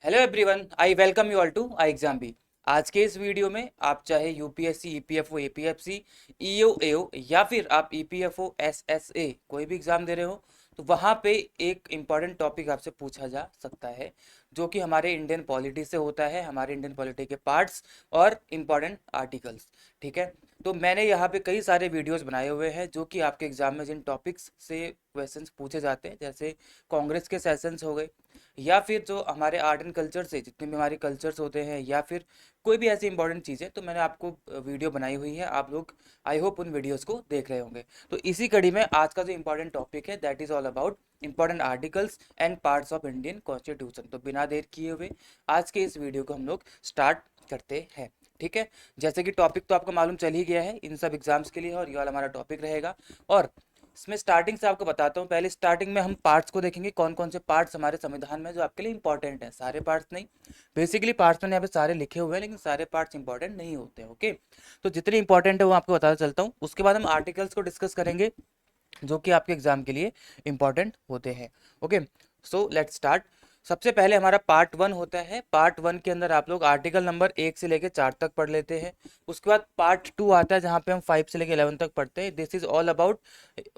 Hello everyone, I welcome you all to I exam B. आज के इस video में आप चाहे UPSC, EPFO, APFC, EO, AO या फिर आप ईपीएफओ, एसएसए कोई भी एग्जाम दे रहे हो तो वहाँ पे एक इम्पॉर्टेंट टॉपिक आपसे पूछा जा सकता है जो कि हमारे इंडियन पॉलिटी से होता है, हमारे इंडियन पॉलिटी के पार्ट्स और इम्पॉर्टेंट आर्टिकल्स। ठीक है, तो मैंने यहाँ पे कई सारे वीडियोस बनाए हुए हैं जो कि आपके एग्जाम में जिन टॉपिक्स से क्वेश्चंस पूछे जाते हैं, जैसे कांग्रेस के सेशंस हो गए या फिर जो हमारे आर्ट एंड कल्चर से जितने भी हमारे कल्चर्स होते हैं या फिर कोई भी ऐसी इंपॉर्टेंट चीज़ है, तो मैंने आपको वीडियो बनाई हुई है। आप लोग आई होप उन वीडियोस को देख रहे होंगे। तो इसी कड़ी में आज का जो इंपॉर्टेंट टॉपिक है that is all about important articles and parts of Indian constitution. तो बिना देर किए हुए आज के इस वीडियो को हम लोग स्टार्ट करते हैं। ठीक है, जैसे कि टॉपिक तो आपको मालूम चल ही गया है इन सब एग्जाम्स के लिए, और ये वाला हमारा टॉपिक रहेगा। और इसमें स्टार्टिंग से आपको बताता हूँ, पहले स्टार्टिंग में हम पार्ट्स को देखेंगे, कौन कौन से पार्ट्स हमारे संविधान में जो आपके लिए इंपॉर्टेंट है। सारे पार्ट्स नहीं, बेसिकली पार्ट्स मैंने यहाँ पे सारे लिखे हुए हैं, लेकिन सारे पार्ट्स इंपॉर्टेंट नहीं होते हैं। ओके, तो जितने इंपॉर्टेंट है वो आपको बताता चलता हूँ। उसके बाद हम आर्टिकल्स को डिस्कस करेंगे जो कि आपके एग्जाम के लिए इंपॉर्टेंट होते हैं। Okay, so let's start. सबसे पहले हमारा पार्ट वन होता है। पार्ट वन के अंदर आप लोग आर्टिकल नंबर 1 से लेकर 4 तक पढ़ लेते हैं। उसके बाद पार्ट टू आता है जहाँ पे हम 5 से लेकर 11 तक पढ़ते हैं। This is all about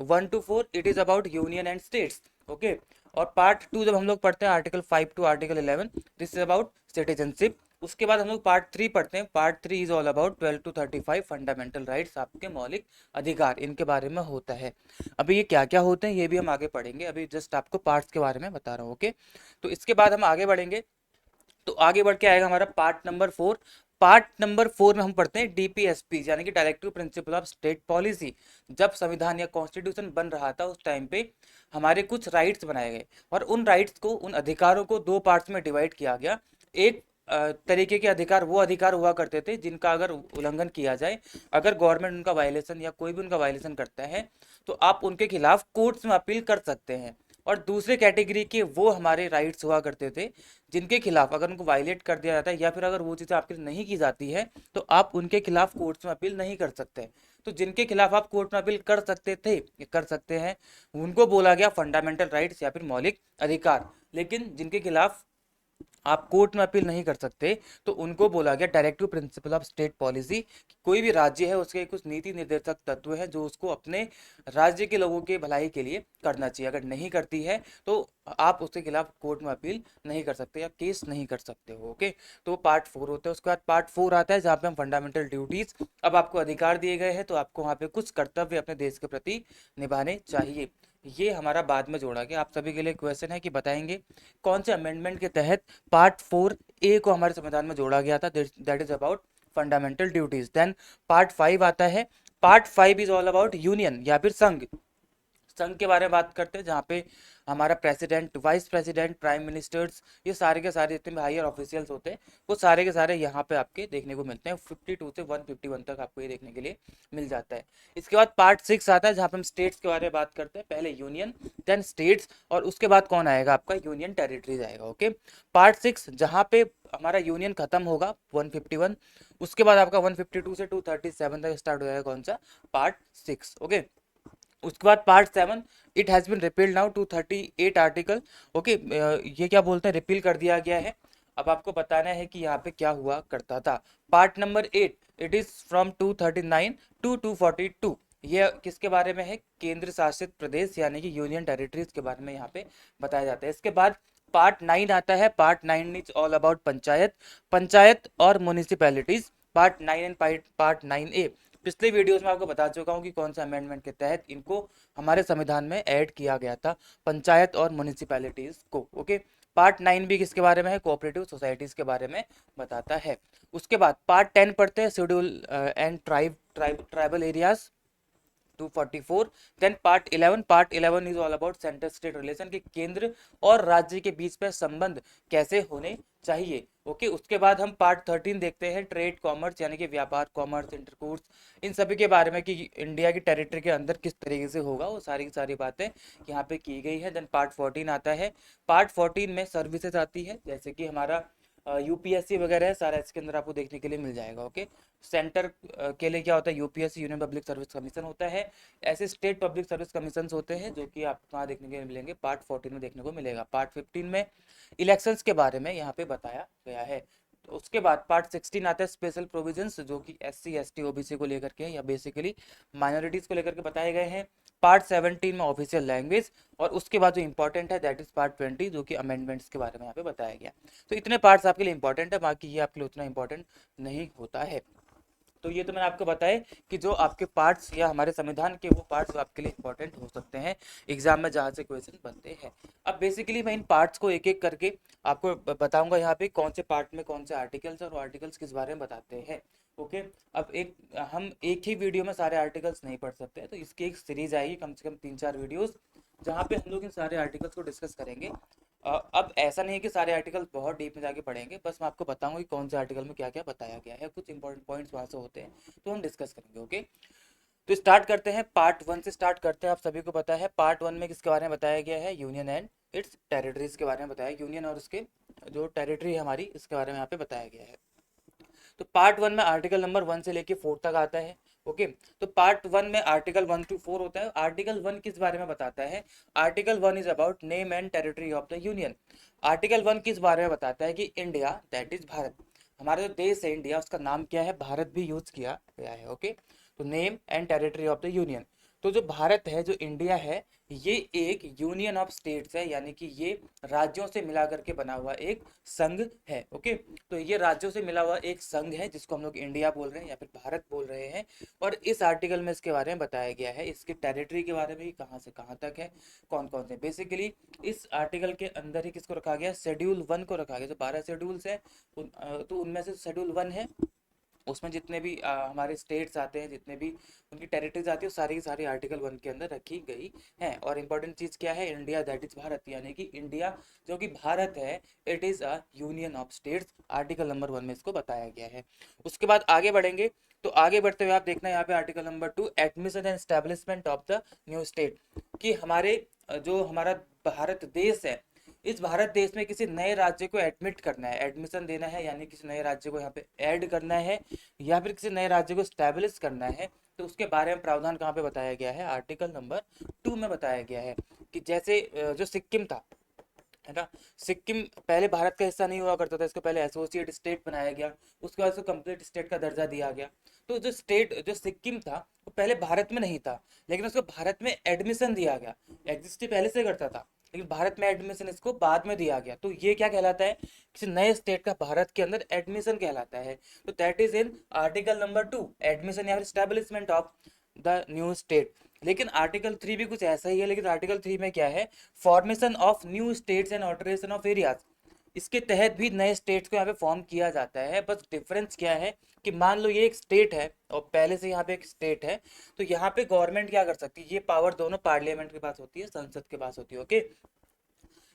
1 to 4, it is about union and states. Okay, और पार्ट टू जब हम लोग पढ़ते हैं article 5 to article 11, this is about citizenship. उसके बाद हम लोग पार्ट थ्री पढ़ते हैं। Part three is all about 12 to 35 fundamental rights, आपके मौलिक अधिकार, इनके बारे में होता है। अभी ये क्या क्या होते हैं ये भी हम आगे पढ़ेंगे, अभी जस्ट आपको पार्ट्स के बारे में बता रहा हूँ। ओके, तो इसके बाद हम आगे बढ़ेंगे। तो आगे बढ़ के आएगा हमारा पार्ट नंबर 4। पार्ट नंबर 4 में हम पढ़ते हैं डीपीएसपी यानी कि directive principle of state policy. जब संविधान या कॉन्स्टिट्यूशन बन रहा था उस टाइम पे हमारे कुछ राइट्स बनाए गए, और उन राइट्स को, उन अधिकारों को दो पार्ट्स में डिवाइड किया गया। एक तरीके के अधिकार वो अधिकार हुआ करते थे जिनका अगर उल्लंघन किया जाए, अगर गवर्नमेंट उनका वायलेशन या कोई भी उनका वायलेशन करता है तो आप उनके खिलाफ कोर्ट्स में अपील कर सकते हैं। और दूसरे कैटेगरी के वो हमारे राइट्स हुआ करते थे जिनके खिलाफ अगर उनको वायलेट कर दिया जाता है या फिर अगर वो चीज़ें आपके लिए नहीं की जाती है तो आप उनके खिलाफ कोर्ट्स में अपील नहीं कर सकते। तो जिनके खिलाफ आप कोर्ट में अपील कर सकते थे, कर सकते हैं, उनको बोला गया फंडामेंटल राइट्स या फिर मौलिक अधिकार। लेकिन जिनके खिलाफ आप कोर्ट में अपील नहीं कर सकते तो उनको बोला गया directive principle of state policy. कोई भी राज्य है उसके कुछ नीति निर्देशक तत्व हैं जो उसको अपने राज्य के लोगों के भलाई के लिए करना चाहिए। अगर नहीं करती है तो आप उसके खिलाफ कोर्ट में अपील नहीं कर सकते या केस नहीं कर सकते हो। ओके, तो पार्ट 4 होता है। उसके बाद पार्ट 4 आता है जहाँ पे हम फंडामेंटल ड्यूटीज, अब आपको अधिकार दिए गए हैं तो आपको वहाँ पे कुछ कर्तव्य अपने देश के प्रति निभाने चाहिए। ये हमारा बाद में जोड़ा गया। आप सभी के लिए क्वेश्चन है कि बताएंगे कौन से अमेंडमेंट के तहत पार्ट 4A को हमारे संविधान में जोड़ा गया था। That is about fundamental duties. Then part 5 आता है। Part 5 is all about union या फिर संघ। संघ के बारे में बात करते हैं जहाँ पे हमारा president, vice president, prime ministers, ये सारे के सारे जितने भी हायर ऑफिशियल्स होते हैं वो सारे के सारे यहाँ पे आपके देखने को मिलते हैं। 52 से 151 तक आपको ये देखने के लिए मिल जाता है। इसके बाद पार्ट 6 आता है जहाँ पे हम स्टेट्स के बारे में बात करते हैं। पहले यूनियन, देन स्टेट्स, और उसके बाद कौन आएगा, आपका यूनियन टेरिटरीज आएगा। ओके, पार्ट 6 जहाँ पे हमारा यूनियन खत्म होगा 151, उसके बाद आपका 152 से 237 तक स्टार्ट हो जाएगा कौन सा, पार्ट 6। ओके, उसके बाद part 7, it has been repealed now 238 article. Okay, ये क्या बोलते हैं, रिपील कर दिया गया है। अब आपको बताना है कि यहाँ पे क्या हुआ करता था। Part number 8, it is from 239 to 242। ये किसके बारे में है, केंद्र शासित प्रदेश यानी कि यूनियन टेरिटरीज के बारे में यहाँ पे बताया जाता है। इसके बाद पार्ट 9 आता है। Part 9 is all about panchayat, panchayat और municipalities. Part 9 and part 9A पिछले वीडियोस में आपको बता चुका हूँ कि कौन सा अमेंडमेंट के तहत इनको हमारे संविधान में ऐड किया गया था, पंचायत और म्यूनिसिपैलिटीज को। ओके, पार्ट 9 भी किसके बारे में है, कोऑपरेटिव सोसाइटीज के बारे में बताता है। उसके बाद पार्ट 10 पढ़ते हैं, schedule and tribal areas 244। Then part 11 is all about centre state relation, कि केंद्र और राज्य के बीच में संबंध कैसे होने चाहिए। ओके, उसके बाद हम पार्ट 13 देखते हैं, ट्रेड कॉमर्स यानी कि व्यापार, कॉमर्स, इंटरकोर्स, इन सभी के बारे में कि इंडिया की टेरिटरी के अंदर किस तरीके से होगा, वो सारी की सारी बातें यहाँ पे की गई है। देन पार्ट 14 आता है। पार्ट 14 में सर्विसेज आती है, जैसे कि हमारा यूपीएससी वगैरह है, सारा इसके अंदर आपको देखने के लिए मिल जाएगा। ओके, सेंटर के लिए क्या होता है, UPSC union public service commission होता है। ऐसे स्टेट पब्लिक सर्विस कमीशन होते हैं जो कि आपको कहाँ देखने के लिए मिलेंगे, पार्ट 14 में देखने को मिलेगा। पार्ट 15 में इलेक्शंस के बारे में यहाँ पे बताया गया है। तो उसके बाद पार्ट 16 आता है स्पेशल प्रोविजंस, जो कि एससी एसटी ओबीसी को लेकर के या बेसिकली माइनॉरिटीज को लेकर के बताए गए हैं। पार्ट 17 में ऑफिशियल लैंग्वेज, और उसके बाद जो इंपॉर्टेंट है दैट इज पार्ट 20 जो कि अमेंडमेंट्स के बारे में यहाँ पे बताया गया। तो इतने पार्ट्स आपके लिए इंपॉर्टेंट है, बाकी ये आपके लिए उतना इंपॉर्टेंट नहीं होता है। तो ये तो मैंने आपको बताया कि जो आपके पार्ट्स या हमारे संविधान के वो पार्ट्स जो आपके लिए इंपॉर्टेंट हो सकते हैं एग्जाम में जहाँ से क्वेश्चन बनते हैं। अब बेसिकली मैं इन पार्ट्स को एक एक करके आपको बताऊंगा यहाँ पे कौन से पार्ट में कौन से आर्टिकल्स और आर्टिकल्स किस बारे में बताते हैं। ओके, अब हम एक ही वीडियो में सारे आर्टिकल्स नहीं पढ़ सकते, तो इसकी एक सीरीज आएगी कम से कम 3-4 वीडियोस जहाँ पे हम लोग इन सारे आर्टिकल्स को डिस्कस करेंगे। अब ऐसा नहीं है कि सारे आर्टिकल बहुत डीप में जाके पढ़ेंगे, बस मैं आपको बताऊंगा कि कौन से आर्टिकल में क्या क्या बताया गया है, कुछ इंपॉर्टेंट पॉइंट्स वहां से होते हैं तो हम डिस्कस करेंगे। ओके, तो स्टार्ट करते हैं, पार्ट 1 से स्टार्ट करते हैं। आप सभी को पता है पार्ट 1 में किसके बारे में बताया गया है, यूनियन एंड इट्स टेरिटरीज के बारे में बताया, यूनियन और उसके जो टेरिटरी है हमारी, इसके बारे में यहाँ पे बताया गया है। तो पार्ट 1 में आर्टिकल नंबर 1 से लेके 4 तक आता है। ओके, तो पार्ट 1 में आर्टिकल 1 to 4 होता है। आर्टिकल 1 किस बारे में बताता है, article 1 is about name and territory of the union. Article 1 किस बारे में बताता है कि इंडिया दैट इज भारत, हमारा जो देश है इंडिया उसका नाम क्या है, भारत भी यूज किया गया है। ओके, तो name and territory of the union, तो जो भारत है जो इंडिया है ये एक यूनियन ऑफ स्टेट्स है, यानी कि ये राज्यों से मिला करके बना हुआ एक संघ है। ओके, तो ये राज्यों से मिला हुआ एक संघ है जिसको हम लोग इंडिया बोल रहे हैं या फिर भारत बोल रहे हैं। और इस आर्टिकल में इसके बारे में बताया गया है, इसके टेरिटरी के बारे में, कहाँ से कहाँ तक है, कौन कौन से। बेसिकली इस आर्टिकल के अंदर ही किसको रखा गया, शेड्यूल 1 को रखा गया। जो 12 शेड्यूल्स है तो उनमें से शेड्यूल 1 है, उसमें जितने भी हमारे स्टेट्स आते हैं, जितने भी उनकी टेरिटरीज आती है, सारी की सारी आर्टिकल 1 के अंदर रखी गई हैं। और इंपॉर्टेंट चीज़ क्या है, इंडिया दैट इज भारत, यानी कि इंडिया जो कि भारत है it is a union of states, article number 1 में इसको बताया गया है। उसके बाद आगे बढ़ेंगे, तो आगे बढ़ते हुए आप देखना यहाँ पे article number 2 admission and establishment of the new state, कि हमारे जो हमारा भारत देश है, इस भारत देश में किसी नए राज्य को एडमिट करना है, एडमिशन देना है, यानी किसी नए राज्य को यहाँ पे ऐड करना है या फिर किसी नए राज्य को स्टैब्लिश करना है, तो उसके बारे में प्रावधान कहाँ पे बताया गया है, आर्टिकल नंबर 2 में बताया गया है। कि जैसे जो सिक्किम था, है ना, सिक्किम पहले भारत का हिस्सा नहीं हुआ करता था, इसको पहले एसोसिएट स्टेट बनाया गया, उसके बाद इसको कंप्लीट स्टेट का दर्जा दिया गया। तो जो स्टेट जो सिक्किम था वो पहले भारत में नहीं था, लेकिन उसको भारत में एडमिशन दिया गया, एग्जिस्ट पहले से करता था लेकिन भारत में एडमिशन इसको बाद में दिया गया। तो ये क्या कहलाता है, किसी नए स्टेट का भारत के अंदर एडमिशन कहलाता है। तो that is in article number 2 admission या फिर establishment of the new state. लेकिन आर्टिकल 3 भी कुछ ऐसा ही है, लेकिन आर्टिकल 3 में क्या है, formation of new states and alteration of areas, इसके तहत भी नए स्टेट्स को यहाँ पे फॉर्म किया जाता है। बस डिफरेंस क्या है कि मान लो ये एक स्टेट है और पहले से यहाँ पे एक स्टेट है, तो यहाँ पे गवर्नमेंट क्या कर सकती है, ये पावर दोनों पार्लियामेंट के पास होती है, संसद के पास होती है। ओके,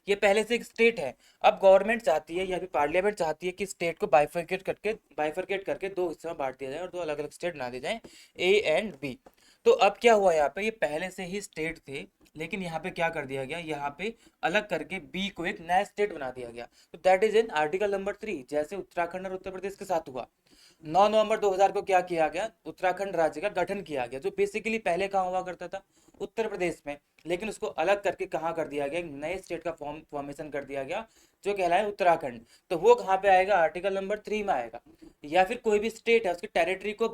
ये पहले से एक स्टेट है, अब गवर्नमेंट चाहती है या फिर पार्लियामेंट चाहती है कि स्टेट को बाइफरकेट करके दो हिस्सों में बांट दिया जाए और दो अलग अलग स्टेट बना दिए जाए, ए एंड बी। तो अब क्या हुआ, यहाँ पे ये पहले से ही स्टेट थे, लेकिन यहाँ पे क्या कर दिया गया, यहाँ पे अलग करके बी को एक नया स्टेट बना दिया गया। तो that is in article number 3, जैसे उत्तराखंड और उत्तर प्रदेश के साथ हुआ। 9 नवंबर 2000 को क्या किया गया, उत्तराखंड राज्य का गठन किया गया, जो बेसिकली पहले कहाँ हुआ करता था, उत्तर प्रदेश में, लेकिन उसको अलग करके कहाँ कर दिया गया, एक नए स्टेट का फॉर्मेशन कर दिया गया जो कहलाए उत्तराखंड। तो वो कहाँ पे आएगा, आर्टिकल नंबर 3 में आएगा। या फिर कोई भी स्टेट है उसकी टेरिटरी को,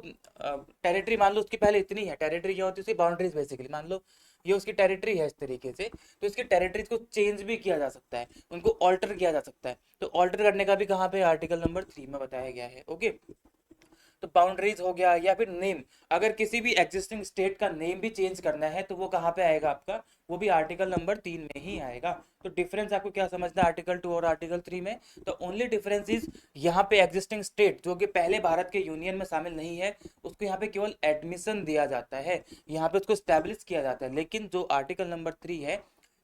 टेरिटरी मान लो उसकी पहले इतनी है, टेरिटरी क्या होती है, उसकी बाउंड्रीज बेसिकली मान लो ये उसकी टेरिटरी है इस तरीके से, तो इसकी टेरिटरीज को चेंज भी किया जा सकता है, उनको ऑल्टर किया जा सकता है। तो ऑल्टर करने का भी कहाँ पे, आर्टिकल नंबर 3 में बताया गया है। ओके, तो बाउंड्रीज हो गया, या फिर नेम, अगर किसी भी एग्जिस्टिंग स्टेट का नेम भी चेंज करना है तो वो कहाँ पे आएगा आपका, वो भी आर्टिकल नंबर 3 में ही आएगा। तो डिफरेंस आपको क्या समझना है आर्टिकल 2 और आर्टिकल 3 में, तो ओनली डिफरेंस इज यहाँ पे एग्जिस्टिंग स्टेट जो कि पहले भारत के यूनियन में शामिल नहीं है, उसको यहाँ पे केवल एडमिशन दिया जाता है, यहाँ पे उसको स्टैब्लिश किया जाता है। लेकिन जो आर्टिकल नंबर 3 है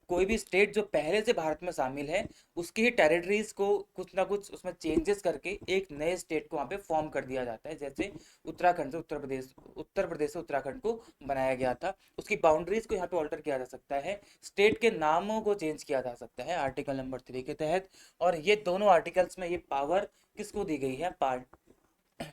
कोई भी स्टेट जो पहले से भारत में शामिल है उसकी ही टेरिटरीज को कुछ ना कुछ उसमें चेंजेस करके एक नए स्टेट को वहाँ पे फॉर्म कर दिया जाता है। जैसे उत्तराखंड से उत्तर प्रदेश से उत्तराखंड को बनाया गया था, उसकी बाउंड्रीज को यहाँ पे ऑल्टर किया जा सकता है, स्टेट के नामों को चेंज किया जा सकता है आर्टिकल नंबर 3 के तहत। और ये दोनों आर्टिकल्स में ये पावर किसको दी गई है?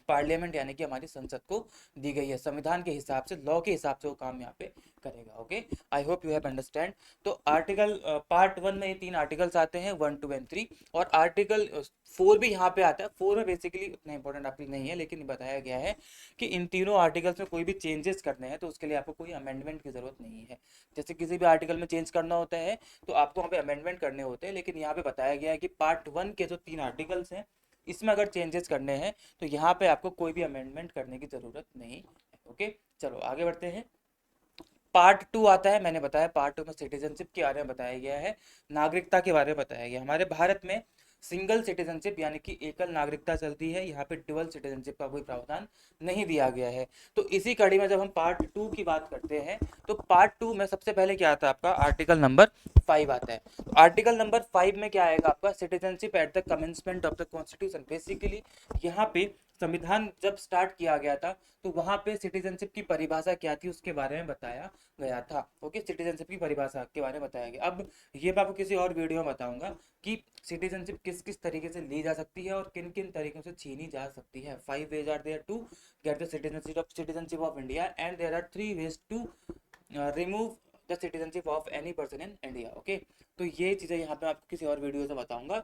पार्लियामेंट यानी कि हमारी संसद को दी गई है। संविधान के हिसाब से, लॉ के हिसाब से वो काम यहाँ पे करेगा। Okay, I hope you have understand. तो आर्टिकल पार्ट 1 में ये 3 आर्टिकल्स आते हैं, 1, 2 एंड 3, और आर्टिकल 4 भी यहाँ पे आता है। 4 में बेसिकली उतना इंपॉर्टेंट आर्टिकल नहीं है, लेकिन बताया गया है कि इन तीनों आर्टिकल्स में कोई भी चेंजेस करने हैं तो उसके लिए आपको कोई अमेंडमेंट की जरूरत नहीं है। जैसे किसी भी आर्टिकल में चेंज करना होता है तो आपको वहाँ पे अमेंडमेंट करने होते हैं, लेकिन यहाँ पे बताया गया है कि पार्ट 1 के जो 3 आर्टिकल्स हैं इसमें अगर चेंजेस करने हैं तो यहाँ पे आपको कोई भी अमेंडमेंट करने की जरूरत नहीं है। ओके, चलो आगे बढ़ते हैं। पार्ट 2 आता है, मैंने बताया पार्ट 2 में सिटीजनशिप के बारे में बताया गया है, नागरिकता के बारे में बताया गया। हमारे भारत में सिंगल सिटीजनशिप यानी कि एकल नागरिकता चलती है, यहाँ पे डुअल सिटीजनशिप का कोई प्रावधान नहीं दिया गया है। तो इसी कड़ी में जब हम पार्ट 2 की बात करते हैं तो पार्ट 2 में सबसे पहले क्या आता है आपका? आर्टिकल नंबर 5 आता है। तो आर्टिकल नंबर 5 में क्या आएगा आपका? Citizenship at the commencement of the constitution. Basically यहाँ पे संविधान जब स्टार्ट किया गया था तो वहां पे सिटीजनशिप की परिभाषा क्या थी उसके बारे में बताया गया था। ओके, सिटीजनशिप की परिभाषा के बारे में बताया गया। अब ये मैं आपको किसी और वीडियो में बताऊंगा कि सिटीजनशिप किस किस तरीके से ली जा सकती है और किन किन तरीकों से छीनी जा सकती है। 5 ways are there to get the citizenship of India and there are 3 ways to remove the citizenship of any person in India. Okay, तो ये चीजें यहाँ पे आपको किसी और वीडियो से बताऊंगा,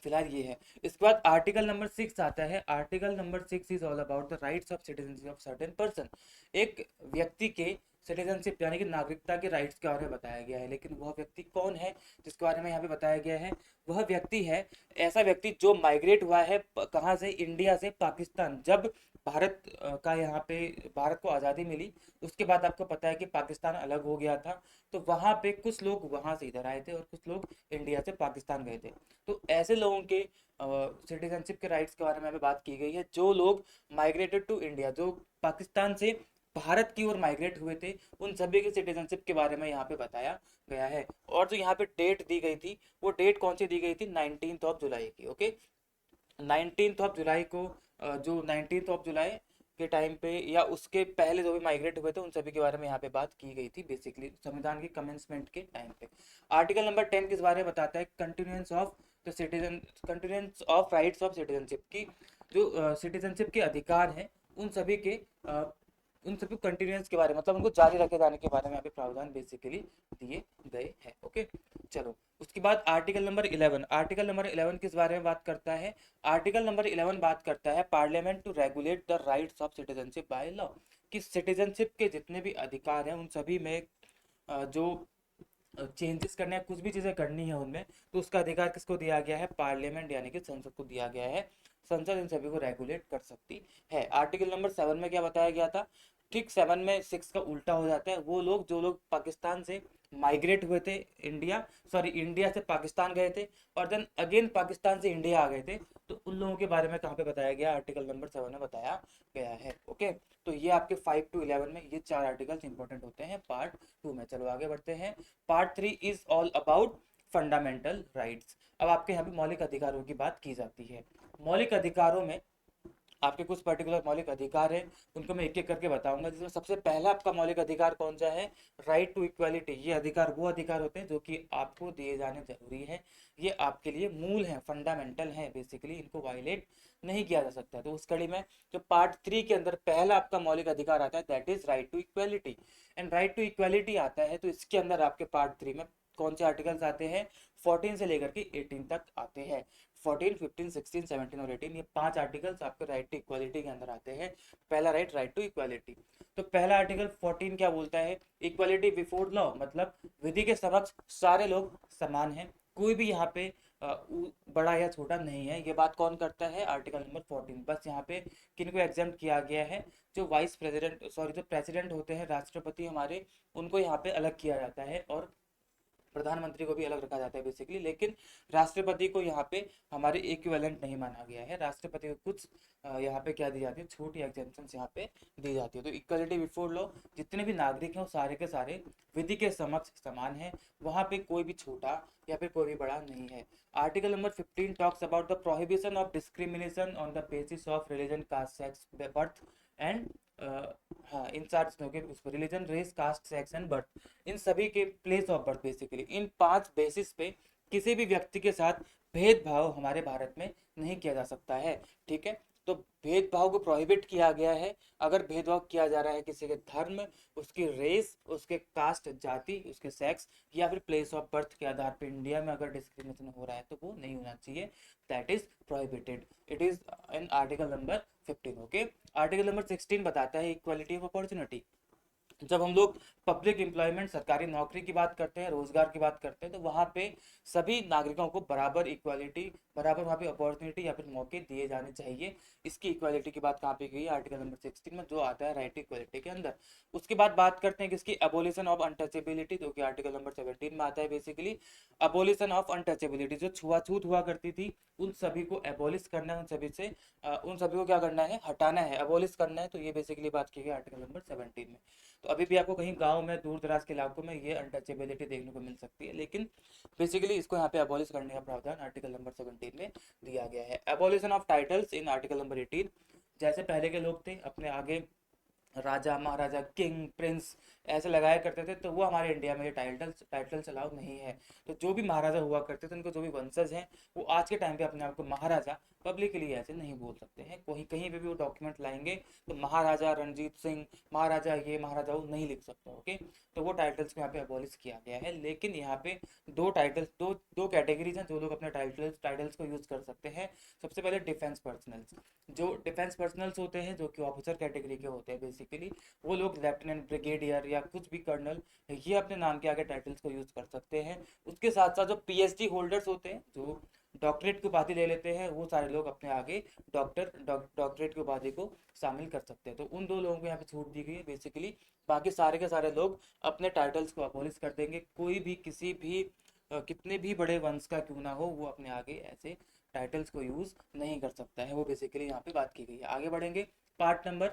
फिलहाल ये है। इसके बाद आर्टिकल नंबर 6 आता है। Article number 6 is all about the rights of citizenship of certain person. एक व्यक्ति के सिटीजनशिप यानी कि नागरिकता के राइट्स के बारे में बताया गया है, लेकिन वह व्यक्ति कौन है जिसके बारे में यहाँ पे बताया गया है? वह व्यक्ति है ऐसा व्यक्ति जो माइग्रेट हुआ है कहाँ से? इंडिया से पाकिस्तान। जब भारत का यहाँ पे भारत को आज़ादी मिली उसके बाद आपको पता है कि पाकिस्तान अलग हो गया था, तो वहाँ पे कुछ लोग वहाँ से इधर आए थे और कुछ लोग इंडिया से पाकिस्तान गए थे। तो ऐसे लोगों के सिटीजनशिप के राइट्स के बारे में बात की गई है। जो लोग माइग्रेटेड टू इंडिया, जो पाकिस्तान से भारत की ओर माइग्रेट हुए थे, उन सभी के सिटीजनशिप के बारे में यहाँ पे बताया गया है। और जो यहाँ पे डेट दी गई थी वो डेट कौन सी दी गई थी? 19 जुलाई की। ओके, 19 जुलाई को जो 19 जुलाई के टाइम पे या उसके पहले जो भी माइग्रेट हुए थे उन सभी के बारे में यहाँ पे बात की गई थी, बेसिकली संविधान के कमेंसमेंट के टाइम पे। आर्टिकल नंबर 10 किस बारे में बताता है? Continuance of the citizen, continuance of rights of citizenship की जो सिटीजनशिप के अधिकार हैं उन सभी के उन सभी कंटिन्यूएंस के बारे में, मतलब उनको जारी रखे जाने के बारे में यहाँ पे प्रावधान बेसिकली दिए गए हैं। ओके, चलो उसके बाद आर्टिकल नंबर 11। आर्टिकल नंबर 11 किस बारे में बात करता है? आर्टिकल नंबर 11 बात करता है parliament to regulate the rights of citizenship by law. कि सिटीजनशिप के जितने भी अधिकार हैं उन सभी में जो चेंजेस करने हैं, कुछ भी चीज़ें करनी है उनमें, तो उसका अधिकार किसको दिया गया है? पार्लियामेंट यानी कि संसद को दिया गया है। संसद इन सभी को रेगुलेट कर सकती है। आर्टिकल नंबर 7 में क्या बताया गया था? ठीक 7 में 6 का उल्टा हो जाता है। वो लोग जो लोग पाकिस्तान से माइग्रेट हुए थे इंडिया से पाकिस्तान गए थे और देन अगेन पाकिस्तान से इंडिया आ गए थे, तो उन लोगों के बारे में कहाँ पे बताया गया? आर्टिकल नंबर 7 में बताया गया है। ओके, तो ये आपके 5 to 11 में ये 4 आर्टिकल्स इंपॉर्टेंट होते हैं पार्ट 2 में। चलो आगे बढ़ते हैं। Part 3 is all about fundamental rights. अब आपके यहाँ पे मौलिक अधिकारों की बात की जाती है। मौलिक अधिकारों में आपके कुछ पर्टिकुलर मौलिक अधिकार हैं, उनको मैं एक एक करके बताऊंगा। जिसमें सबसे पहला आपका मौलिक अधिकार कौन सा है? Right to equality. ये अधिकार वो अधिकार होते हैं जो कि आपको दिए जाने जरूरी है, ये आपके लिए मूल है, फंडामेंटल है, बेसिकली इनको वायलेट नहीं किया जा सकता। तो उस कड़ी में जो पार्ट 3 के अंदर पहला आपका मौलिक अधिकार आता है that is right to equality. And right to equality आता है तो इसके अंदर आपके पार्ट 3 में कौन से आर्टिकल्स आते हैं? 14 से लेकर के 18 तक आते हैं। 14, 15, 16, 17 और 18 ये 5 आर्टिकल्स आपके राइट टू इक्वालिटी के अंदर आते हैं। पहला राइट टू इक्वालिटी। तो पहला आर्टिकल 14 क्या बोलता है? इक्वालिटी बिफोर लॉ, मतलब विधि के समक्ष सारे लोग समान हैं, कोई भी यहाँ पे बड़ा या छोटा नहीं है। ये बात कौन करता है? Article number 14। बस यहाँ पे किनको एग्जाम किया गया है? जो वाइस प्रेसिडेंट, सॉरी जो प्रेसिडेंट होते हैं, राष्ट्रपति हमारे, उनको यहाँ पे अलग किया जाता है और प्रधानमंत्री को भी अलग रखा जाता है बेसिकली, लेकिन राष्ट्रपति को यहाँ पे हमारे इक्विवेलेंट नहीं माना गया है। राष्ट्रपति को कुछ यहाँ पे क्या दी जाती है, छूट या एग्जेम्पशन यहाँ पे दी जाती है। तो इक्वलिटी बिफोर लॉ, जितने भी नागरिक हैं वो सारे के सारे विधि के समक्ष समान है, वहाँ पे कोई भी छोटा या फिर कोई भी बड़ा नहीं है। Article number 15 talks about the prohibition of discrimination on the basis of religion, caste, sex, birth and हाँ इन चार चीजों के उस पर religion, race, caste, sex and birth, इन सभी के प्लेस ऑफ बर्थ बेसिकली, इन 5 बेसिस पे किसी भी व्यक्ति के साथ भेदभाव हमारे भारत में नहीं किया जा सकता है। ठीक है, तो भेदभाव को प्रोहिबिट किया गया है। अगर भेदभाव किया जा रहा है किसी के धर्म, उसकी रेस, उसके कास्ट जाति, उसके सेक्स या फिर प्लेस ऑफ बर्थ के आधार पर इंडिया में अगर डिस्क्रिमिनेशन हो रहा है तो वो नहीं होना चाहिए, that is prohibited, it is in article number 15। Okay, article number 16 बताता है इक्वालिटी ऑफ अपॉर्चुनिटी। जब हम लोग पब्लिक एम्प्लॉयमेंट, सरकारी नौकरी की बात करते हैं, रोजगार की बात करते हैं, तो वहाँ पे सभी नागरिकों को बराबर इक्वालिटी, बराबर वहाँ पे अपॉर्चुनिटी या फिर मौके दिए जाने चाहिए। इसकी इक्वालिटी की बात कहाँ पे की है, आर्टिकल नंबर 16 में, जो आता है राइट टू इक्वालिटी के अंदर। उसके बाद बात करते हैं किसकी, एबोलिशन ऑफ अनटचेबिलिटी, जो कि आर्टिकल नंबर 17 में आता है बेसिकली। एबोलिशन ऑफ अनटचेबिलिटी, जो छुआछूत हुआ करती थी उन सभी को एबोलिश करना है, उन सभी को क्या करना है, हटाना है, एबोलिश करना है। तो ये बेसिकली बात की गई आर्टिकल नंबर 17 में। तो अभी भी आपको कहीं गांव में, दूर दराज के इलाकों में ये अनटचेबिलिटी देखने को मिल सकती है, लेकिन बेसिकली इसको यहाँ पे अबॉलिश करने का प्रावधान आर्टिकल नंबर 17 में दिया गया है। Abolition of titles in article number 18, जैसे पहले के लोग थे अपने आगे राजा, महाराजा, किंग, प्रिंस ऐसे लगाया करते थे, तो वो हमारे इंडिया में ये टाइटल्स अलाउ नहीं है। तो जो भी महाराजा हुआ करते थे, उनको जो भी वंशज हैं, वो आज के टाइम पे अपने आप को महाराजा पब्लिकली ऐसे नहीं बोल सकते हैं। कोई कहीं पे भी वो डॉक्यूमेंट लाएंगे तो महाराजा रणजीत सिंह, महाराजा ये, महाराजा वो नहीं लिख सकते। ओके, तो वो टाइटल्स को यहाँ पे अबॉलिश किया गया है। लेकिन यहाँ पे दो टाइटल्स, दो कैटेगरीज हैं जो लोग अपने टाइटल्स को यूज कर सकते हैं। सबसे पहले डिफेंस पर्सनल्स, जो डिफेंस पर्सनल्स होते हैं, जो कि ऑफिसर कैटेगरी के होते हैं बेसिकली, वो लोग लेफ्टिनेंट, ब्रिगेडियर या कुछ भी कर्नल, ये अपने नाम के आगे टाइटल्स को यूज कर सकते हैं। उसके साथ साथ जो पीएचडी होल्डर्स होते हैं, जो डॉक्टरेट की उपाधि ले लेते हैं, वो सारे लोग अपने आगे डॉक्टरेट की उपाधि को शामिल कर सकते हैं। तो उन दो लोगों को यहाँ पे छूट दी गई है बेसिकली। बाकी सारे के सारे लोग अपने टाइटल्स को अबॉलिश कर देंगे। कोई भी किसी भी कितने भी बड़े वंश का क्यों ना हो, वो अपने आगे ऐसे टाइटल्स को यूज नहीं कर सकता है। वो बेसिकली यहाँ पे बात की गई है। आगे बढ़ेंगे पार्ट नंबर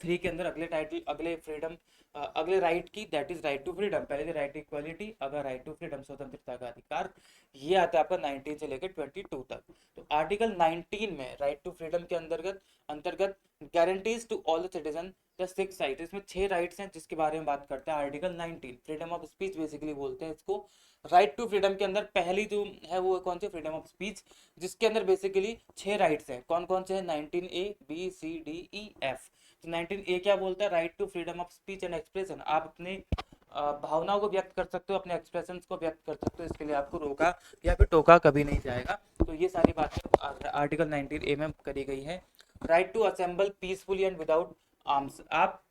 3 के अंदर, अगले टाइटल, अगले फ्रीडम, अगले राइट की, that is right to freedom. पहले थे राइट टू इक्वालिटी, अगर राइट टू फ्रीडम, स्वतंत्रता का अधिकार। ये आता है आपका 19 से लेकर 22 तक। तो आर्टिकल 19 में राइट टू फ्रीडम के अंतर्गत अंतर्गत guarantees to all the citizen the 6 right, इसमें 6 राइट्स हैं जिसके बारे में बात करते हैं article 19। Freedom of speech basically बोलते हैं इसको। राइट टू फ्रीडम के अंदर पहली जो है वो कौन सी, फ्रीडम ऑफ स्पीच, जिसके अंदर बेसिकली 6 राइट्स हैं। कौन कौन से हैं, 19A, B, C, D, E, F। तो 19A क्या बोलता है, right to freedom of speech and expression, आप अपने भावनाओं को व्यक्त कर सकते हो, अपने एक्सप्रेशंस को व्यक्त कर सकते हो, इसके लिए आपको रोका या फिर टोका कभी नहीं जाएगा। तो ये सारी बातें आर्टिकल 19A में करी गई है। Right to assemble peacefully and without arms, आप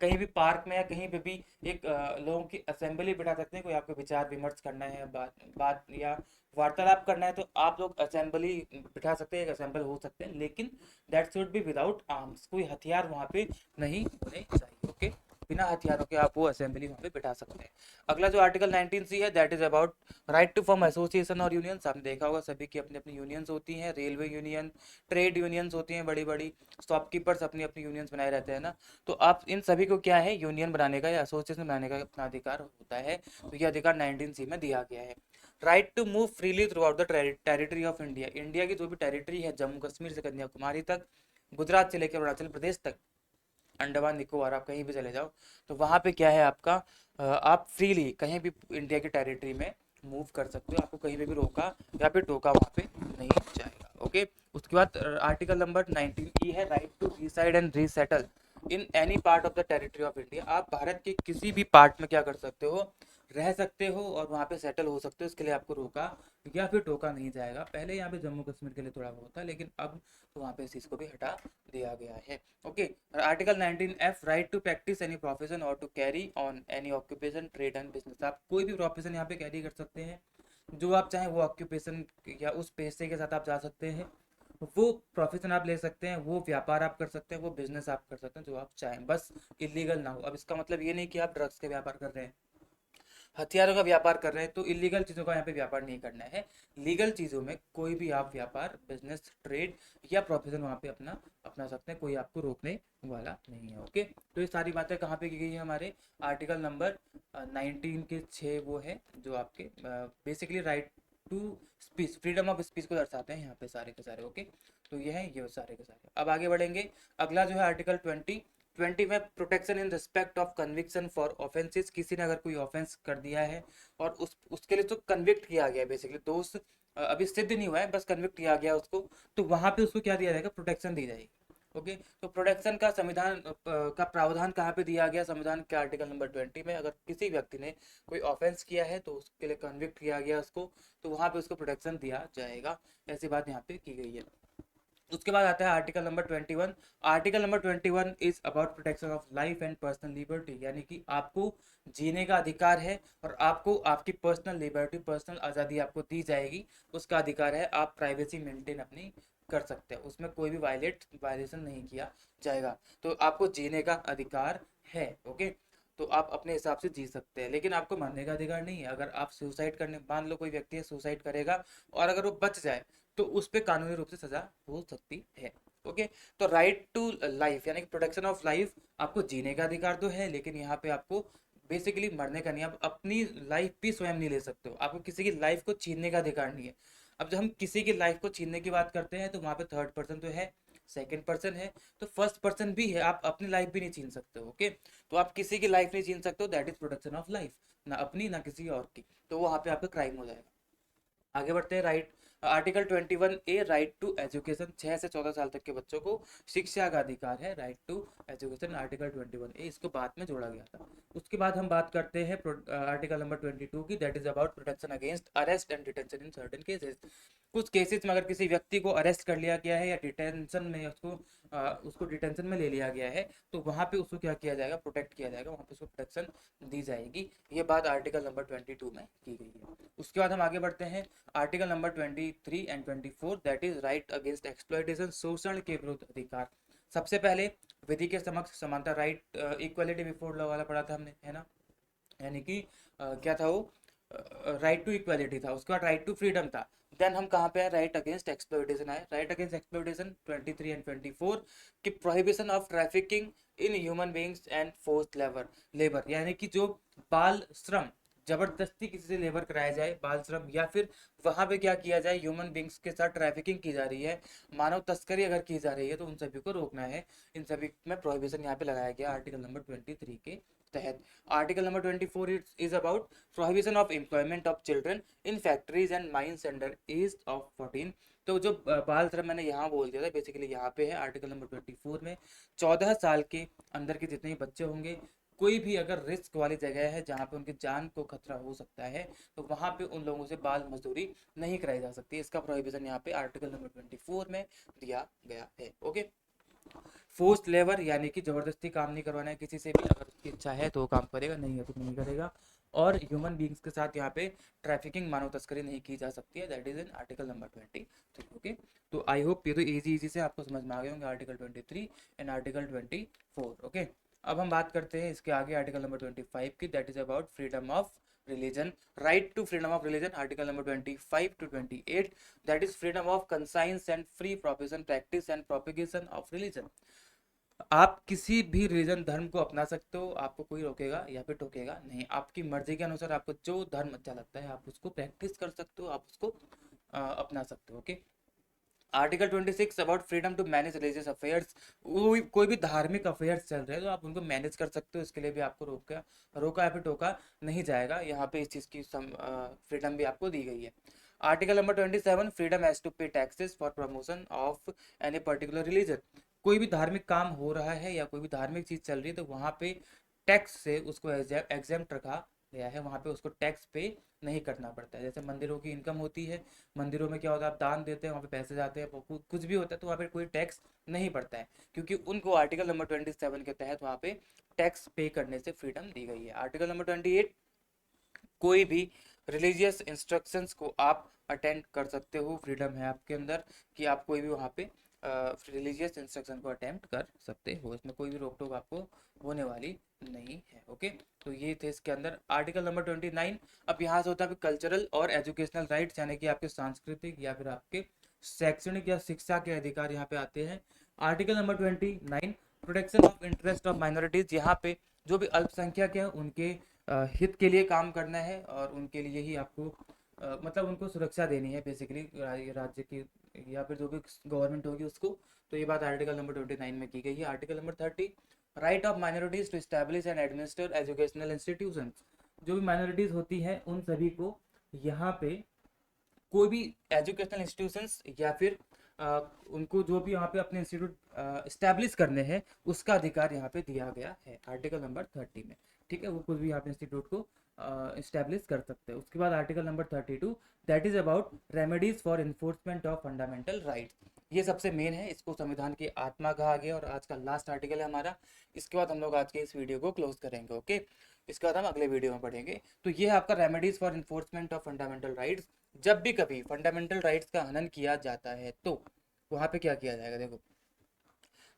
कहीं भी पार्क में या कहीं पे भी एक लोगों की असेंबली बिठा सकते हैं। कोई आपको विचार विमर्श करना है, बात या वार्तालाप करना है, तो आप लोग असेंबली बिठा सकते हैं, एक असेंबल हो सकते हैं, लेकिन that should be without arms, कोई हथियार वहाँ पे नहीं होने चाहिए। ओके, बिना हथियारों के आप वो असेंबली वहाँ पे बिठा सकते हैं। अगला जो आर्टिकल 19C है, that is about right to form association और यूनियंस। आपने देखा होगा सभी की अपनी अपनी यूनियंस होती हैं, रेलवे यूनियन, ट्रेड यूनियंस होती हैं बड़ी बड़ी, शॉपकीपर्स अपनी अपनी यूनियंस बनाए रहते हैं ना। तो आप इन सभी को क्या है, यूनियन बनाने का या एसोसिएशन बनाने का अपना अधिकार होता है। तो ये अधिकार 19C में दिया गया है। Right to move freely throughout the territory of India, India की जो भी टेरिटरी है, जम्मू कश्मीर से कन्याकुमारी तक, गुजरात से लेकर अरुणाचल प्रदेश तक, अंडमान निकोबार, आप कहीं भी चले जाओ, तो वहाँ पे क्या है आपका, आप फ्रीली कहीं भी इंडिया की टेरिटरी में मूव कर सकते हो, आपको कहीं पे भी रोका या फिर टोका वहाँ पे नहीं जाएगा। ओके, उसके बाद आर्टिकल नंबर 19E है, right to reside and resettle in any part of the territory of India. आप भारत के किसी भी पार्ट में क्या कर सकते हो, रह सकते हो और वहाँ पे सेटल हो सकते हो, इसके लिए आपको रोका या फिर टोका नहीं जाएगा। पहले यहाँ पे जम्मू कश्मीर के लिए थोड़ा बहुत था, लेकिन अब तो वहाँ पे इस चीज़ को भी हटा दिया गया है। Okay, article 19F, right to practice any profession और to carry on any occupation, trade and business. आप कोई भी प्रोफेशन यहाँ पे कैरी कर सकते हैं, जो आप चाहें वो ऑक्यूपेशन या उस पेशे के साथ आप जा सकते हैं, वो प्रोफेशन आप ले सकते हैं, वो व्यापार आप कर सकते हैं, वो बिजनेस आप कर सकते हैं, जो आप चाहें, बस इलीगल ना हो। अब इसका मतलब ये नहीं कि आप ड्रग्स के व्यापार कर रहे हैं, हथियारों का व्यापार कर रहे हैं तो इलीगल चीज़ों का यहाँ पे व्यापार नहीं करना है। लीगल चीज़ों में कोई भी आप व्यापार, बिजनेस, ट्रेड या प्रोफेशन वहाँ पे अपना सकते हैं, कोई आपको रोकने वाला नहीं है। ओके, तो ये सारी बातें कहाँ पे की गई है, हमारे आर्टिकल नंबर 19 के 6 वो है जो आपके basically right to speech, freedom of speech को दर्शाते हैं यहाँ पे सारे के सारे। ओके, तो ये है ये सारे के सारे। अब आगे बढ़ेंगे। अगला जो है आर्टिकल 20 में protection in respect of conviction for offences. किसी ने अगर कोई ऑफेंस कर दिया है और उसके लिए तो कन्विक्ट किया गया है बेसिकली, तो उस अभी सिद्ध नहीं हुआ है, बस कन्विक्ट किया गया उसको, तो वहां पे उसको क्या दिया जाएगा, प्रोटेक्शन दी जाएगी। ओके, तो प्रोटेक्शन का संविधान का प्रावधान कहाँ पे दिया गया, संविधान के आर्टिकल नंबर 20 में। अगर किसी व्यक्ति ने कोई ऑफेंस किया है तो उसके लिए कन्विक्ट किया गया उसको, तो वहां पे उसको प्रोटेक्शन दिया जाएगा, ऐसी बात यहाँ पे की गई है। उसके बाद आता है article number 21। Article number 21 is about protection of life and personal liberty, यानी कि आपको जीने का अधिकार है और आपको आपकी पर्सनल लिबर्टी, पर्सनल आज़ादी आपको दी जाएगी, उसका अधिकार है। आप प्राइवेसी मेंटेन अपनी कर सकते हैं, उसमें कोई भी वायलेशन नहीं किया जाएगा, तो आपको जीने का अधिकार है। ओके, तो आप अपने हिसाब से जी सकते हैं, लेकिन आपको मरने का अधिकार नहीं है। अगर आप सुसाइड करने, मान लो कोई व्यक्ति है सुसाइड करेगा और अगर वो बच जाए तो उस पर कानूनी रूप से सजा हो सकती है। ओके, तो राइट टू लाइफ यानी कि प्रोटेक्शन ऑफ लाइफ, आपको जीने का अधिकार तो है, लेकिन यहाँ पे आपको बेसिकली मरने का नहीं, आप अपनी लाइफ भी स्वयं नहीं ले सकते हो, आपको किसी की लाइफ को छीनने का अधिकार नहीं है। अब जब हम किसी की लाइफ को छीनने की बात करते हैं तो वहां पे थर्ड पर्सन तो है, सेकंड पर्सन है, तो फर्स्ट पर्सन भी है, आप अपनी लाइफ भी नहीं छीन सकते हो। ओके, तो आप किसी की लाइफ नहीं छीन सकते हो, that is protection of life, ना अपनी ना किसी और की, तो वहां पे आपका क्राइम हो जाएगा। आगे बढ़ते हैं। Right, article 21A, right to education, 6 से 14 साल तक के बच्चों को शिक्षा का अधिकार है, right to education, article 21A, इसको बाद में जोड़ा गया था। उसके बाद हम बात करते हैं आर्टिकल नंबर 22 की, that is about protection against arrest and detention in certain cases. कुछ केसेस में अगर किसी व्यक्ति को अरेस्ट कर लिया गया है या डिटेंशन में उसको डिटेंशन में ले लिया गया है, तो वहां पे उसको क्या किया जाएगा, प्रोटेक्ट किया जाएगा, वहां पे उसको प्रोटेक्शन दी जाएगी। ये बात आर्टिकल नंबर 22 में की गई है। उसके बाद हम आगे बढ़ते हैं article number 23 and 24, that is right against exploitation, शोषण के विरुद्ध अधिकार। सबसे पहले विधि के समक्ष समानता, राइट इक्वलिटी बिफोर लॉ वाला पढ़ा था हमने, है ना, यानी कि क्या था वो, राइट टू इक्वालिटी था। उसके बाद राइट टू फ्रीडम था। देन हम कहाँ पे हैं, राइट अगेंस्ट एक्सप्लॉयटेशन आए। राइट अगेंस्ट एक्सप्लॉयटेशन 23 एंड 24 की prohibition of trafficking in human beings and forced labour, यानी कि जो बाल श्रम, जबरदस्ती किसी से लेबर कराया जाए, बाल श्रम, या फिर वहां पे क्या किया जाए, ह्यूमन बींग्स के साथ ट्रैफिकिंग की जा रही है, मानव तस्करी अगर की जा रही है, तो उन सभी को रोकना है। इन सभी में प्रोहिबिशन यहाँ पे लगाया गया आर्टिकल नंबर 23 के तहत। Article number 24 is about prohibition of employment of children in factories and mines under as of 14। तो जो बाल श्रम मैंने यहाँ बोल दिया था, बेसिकली यहाँ पे है आर्टिकल नंबर 24 में 14 साल के अंदर के जितने बच्चे होंगे, कोई भी अगर रिस्क वाली जगह है जहाँ पे उनकी जान को खतरा हो सकता है, तो वहाँ पे उन लोगों से बाल मजदूरी नहीं कराई जा सकती। इसका प्रोहिबिशन यहाँ पे आर्टिकल नंबर 24 में दिया गया है। ओके, फोर्स्ड लेबर यानी कि जबरदस्ती काम नहीं करवाना है किसी से भी, अगर उसकी इच्छा है तो वो काम करेगा, नहीं है तो नहीं करेगा। और ह्यूमन बींग्स के साथ यहाँ पे ट्रैफिकिंग, मानव तस्करी नहीं की जा सकती है, that is in article number 23। Okay, तो आई होप ये तो इजी से आपको समझ में आ गए होंगे आर्टिकल 23 एंड आर्टिकल 24। ओके, अब हम बात करते हैं इसके आगे आर्टिकल नंबर 25 की, that is about freedom of religion, right to freedom of religion, article number 25 to 28, that is freedom of conscience and free profession, practice and propagation of religion. आप किसी भी रिलीजन, धर्म को अपना सकते हो, आपको कोई रोकेगा या फिर टोकेगा नहीं, आपकी मर्जी के अनुसार आपको जो धर्म अच्छा लगता है आप उसको प्रैक्टिस कर सकते हो, आप उसको अपना सकते हो। Okay, article 26 about freedom to manage religious affairs, कोई भी धार्मिक अफेयर्स चल रहे हैं तो आप उनको मैनेज कर सकते हो, इसके लिए भी आपको रोका या फिर टोका नहीं जाएगा, यहाँ पे इस चीज़ की फ्रीडम भी आपको दी गई है। Article number 27, freedom has to pay taxes for promotion of any particular religion, कोई भी धार्मिक काम हो रहा है या कोई भी धार्मिक चीज़ चल रही है तो वहाँ पे टैक्स से उसको एग्जेम्प्ट रखा गया है, वहाँ पे उसको टैक्स पे नहीं करना पड़ता है। जैसे मंदिरों की इनकम होती है, मंदिरों में क्या होता है, आप दान देते हैं, वहाँ पे पैसे जाते हैं, कुछ भी होता है तो वहाँ पे कोई टैक्स नहीं पड़ता है, क्योंकि उनको आर्टिकल नंबर 27 के तहत वहाँ पे टैक्स पे करने से फ्रीडम दी गई है। आर्टिकल नंबर 28, कोई भी रिलीजियस इंस्ट्रक्शंस को आप अटेंड कर सकते हो, फ्रीडम है आपके अंदर कि आप कोई भी वहाँ पे रिलीजियस इंस्ट्रक्शन को अटेम्प्ट कर सकते हो। इसमें कोई भी रोक टोक आपको होने वाली नहीं है। ओके, तो ये थे इसके अंदर आर्टिकल नंबर 29। अब यहाँ से होता है कल्चरल और एजुकेशनल राइट्स, यानी कि आपके सांस्कृतिक या फिर आपके शैक्षणिक या शिक्षा के अधिकार यहाँ पे आते हैं। Article number 29, protection of interest of minorities. यहाँ पे जो भी अल्पसंख्यक है उनके हित के लिए काम करना है और उनके लिए ही आपको मतलब उनको सुरक्षा देनी है बेसिकली राज्य की या फिर जो भी गवर्नमेंट होगी उसको। तो ये बात आर्टिकल नंबर 29 में की गई है। Article number 30, right of minorities to establish and administer educational institutions. जो भी माइनॉरिटीज होती है उन सभी को यहाँ पे कोई भी एजुकेशनल इंस्टीट्यूशंस या फिर उनको जो भी यहाँ पे अपने इंस्टीट्यूट इस्टेब्लिश करने हैं उसका अधिकार यहाँ पे दिया गया है आर्टिकल नंबर 30 में। ठीक है, वो कुछ भी यहाँ पे इंस्टीट्यूट को इस्टेब्लिश कर सकते हैं। उसके बाद article number 32, that is about remedies for enforcement of fundamental rights. ये सबसे मेन है, इसको संविधान की आत्मा कहा गया और आज का लास्ट आर्टिकल है हमारा। इसके बाद हम लोग आज के इस वीडियो को क्लोज करेंगे। ओके, इसके बाद हम अगले वीडियो में पढ़ेंगे। तो ये है आपका remedies for enforcement of fundamental rights. जब भी कभी फंडामेंटल राइट्स का हनन किया जाता है तो वहाँ पे क्या किया जाएगा, देखो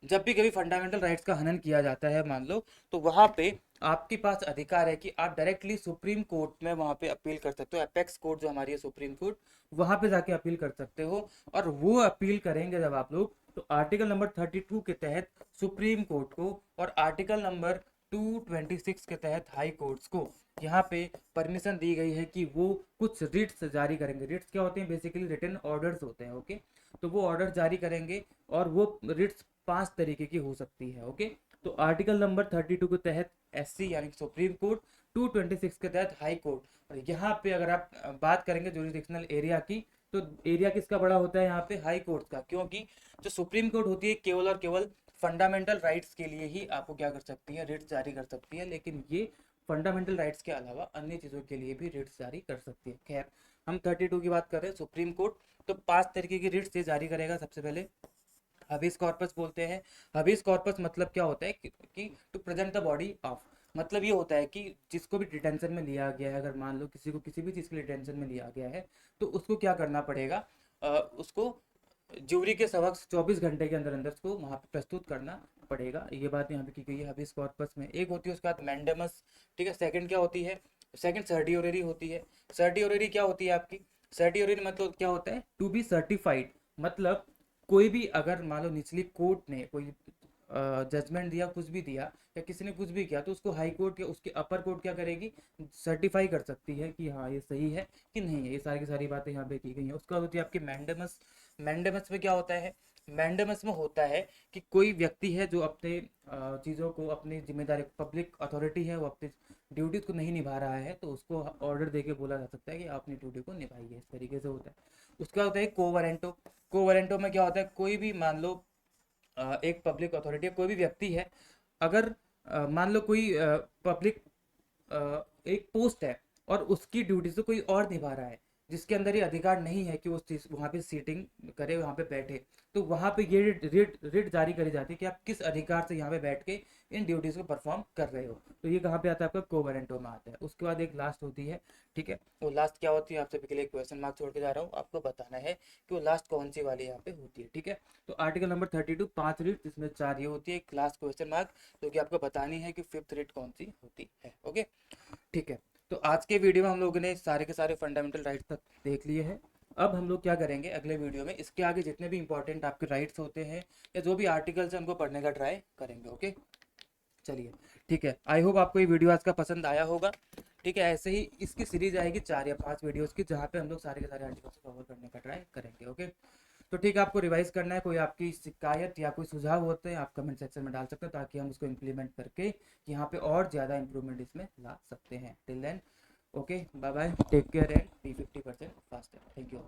जब भी कभी फंडामेंटल राइट्स का हनन किया जाता है मान लो, तो वहाँ पे आपके पास अधिकार है कि आप डायरेक्टली सुप्रीम कोर्ट में वहाँ पे अपील कर सकते हो। अपेक्स कोर्ट जो हमारी है सुप्रीम कोर्ट, वहाँ पे जाके अपील कर सकते हो। और वो अपील करेंगे जब आप लोग, तो आर्टिकल नंबर 32 के तहत सुप्रीम कोर्ट को और आर्टिकल नंबर 226 के तहत हाई कोर्ट्स को यहाँ पे परमिशन दी गई है कि वो कुछ रिट्स जारी करेंगे। रिट्स क्या होते हैं, बेसिकली रिटन ऑर्डर्स होते हैं। ओके, तो वो ऑर्डर जारी करेंगे और वो रिट्स 5 तरीके की हो सकती है। ओके, तो आर्टिकल नंबर 32 के तहत एससी यानी कि सुप्रीम कोर्ट, 226 के तहत हाई कोर्ट। और यहाँ पे अगर आप बात करेंगे जुरिडिक्शनल एरिया की, तो एरिया किसका बड़ा होता है यहाँ पे, हाई कोर्ट का, क्योंकि जो सुप्रीम कोर्ट होती है केवल और केवल फंडामेंटल राइट्स के लिए ही आपको क्या कर सकती है, रिट्स जारी कर सकती है। लेकिन ये फंडामेंटल राइट्स के अलावा अन्य चीज़ों के लिए भी रिट्स जारी कर सकती है। खैर, हम 32 की बात कर रहे हैं, सुप्रीम कोर्ट तो 5 तरीके की रिट्स जारी करेगा। सबसे पहले हबीस कॉर्पस बोलते हैं। हबीस कॉर्पस मतलब क्या होता है कि to present the body of, मतलब ये होता है कि जिसको भी डिटेंशन में लिया गया है, अगर मान लो किसी को किसी भी चीज़ के लिए डिटेंशन में लिया गया है, तो उसको क्या करना पड़ेगा, उसको ज्यूरी के समक्ष 24 घंटे के अंदर अंदर उसको वहाँ पे प्रस्तुत करना पड़ेगा। ये बात यहाँ पे की गई है हबीस कॉर्पस में। एक होती है उसके बाद मैंडेमस। ठीक है, सेकंड क्या होती है, सेकंड सर्टियोररी होती है। सर्टियोररी क्या होती है आपकी, सर्टियोररी मतलब क्या होता है, टू बी सर्टिफाइड, मतलब कोई भी अगर मान लो निचली कोर्ट ने कोई जजमेंट दिया, कुछ भी दिया या किसी ने कुछ भी किया, तो उसको हाई कोर्ट या उसके अपर कोर्ट क्या करेगी, सर्टिफाई कर सकती है कि हाँ ये सही है कि नहीं है। ये सारी की सारी बातें यहाँ पे की गई हैं। उसका होती है आपकी मैंडेमस। मैंडेमस में क्या होता है, मैंडेमस में होता है कि कोई व्यक्ति है जो अपने चीज़ों को, अपनी जिम्मेदारी, पब्लिक अथॉरिटी है वो अपनी ड्यूटीज को नहीं निभा रहा है, तो उसको ऑर्डर देके बोला जा सकता है कि आप अपनी ड्यूटी को निभाइए। इस तरीके से होता है। उसका होता है कोवरेंटो। कोवरेंटो में क्या होता है, कोई भी मान लो एक पब्लिक अथॉरिटी, कोई भी व्यक्ति है, अगर मान लो कोई पब्लिक एक पोस्ट है और उसकी ड्यूटी से कोई और निभा रहा है, जिसके अंदर ये अधिकार नहीं है कि वो वहाँ पे सीटिंग करे, वहाँ पे बैठे, तो वहाँ पे ये रिट जारी करी जाती है कि आप किस अधिकार से यहाँ पे बैठ के इन ड्यूटीज़ को परफॉर्म कर रहे हो। तो ये कहाँ पे आता है, आपका कोवरेंटो में आता है। उसके बाद एक लास्ट होती है। ठीक है, वो लास्ट क्या होती है, आपसे के लिए क्वेश्चन मार्क छोड़ के जा रहा हूँ, आपको बताना है कि वो लास्ट कौन सी वाली यहाँ पे होती है। ठीक है, तो आर्टिकल नंबर 32 5 रिट, जिसमें 4 ये होती है, एक लास्ट क्वेश्चन मार्क जो कि आपको बतानी है कि 5th रिट कौन सी होती है। ओके, ठीक है, तो आज के वीडियो में हम लोगों ने सारे के सारे फंडामेंटल राइट्स तक देख लिए हैं। अब हम लोग क्या करेंगे अगले वीडियो में, इसके आगे जितने भी इंपॉर्टेंट आपके राइट्स होते हैं या जो भी आर्टिकल्स हैं उनको पढ़ने का ट्राई करेंगे। ओके, चलिए ठीक है, आई होप आपको ये वीडियो आज का पसंद आया होगा। ठीक है, ऐसे ही इसकी सीरीज आएगी 4 या 5 वीडियोस की, जहाँ पे हम लोग सारे के सारे आर्टिकल्स को कवर करने का ट्राई करेंगे। ओके, तो ठीक है, आपको रिवाइज करना है, कोई आपकी शिकायत या कोई सुझाव होते हैं आप कमेंट सेक्शन में डाल सकते हैं, ताकि हम उसको इम्प्लीमेंट करके यहाँ पे और ज़्यादा इंप्रूवमेंट इसमें ला सकते हैं। Till then okay, bye bye, take care and be 50% faster. Thank you.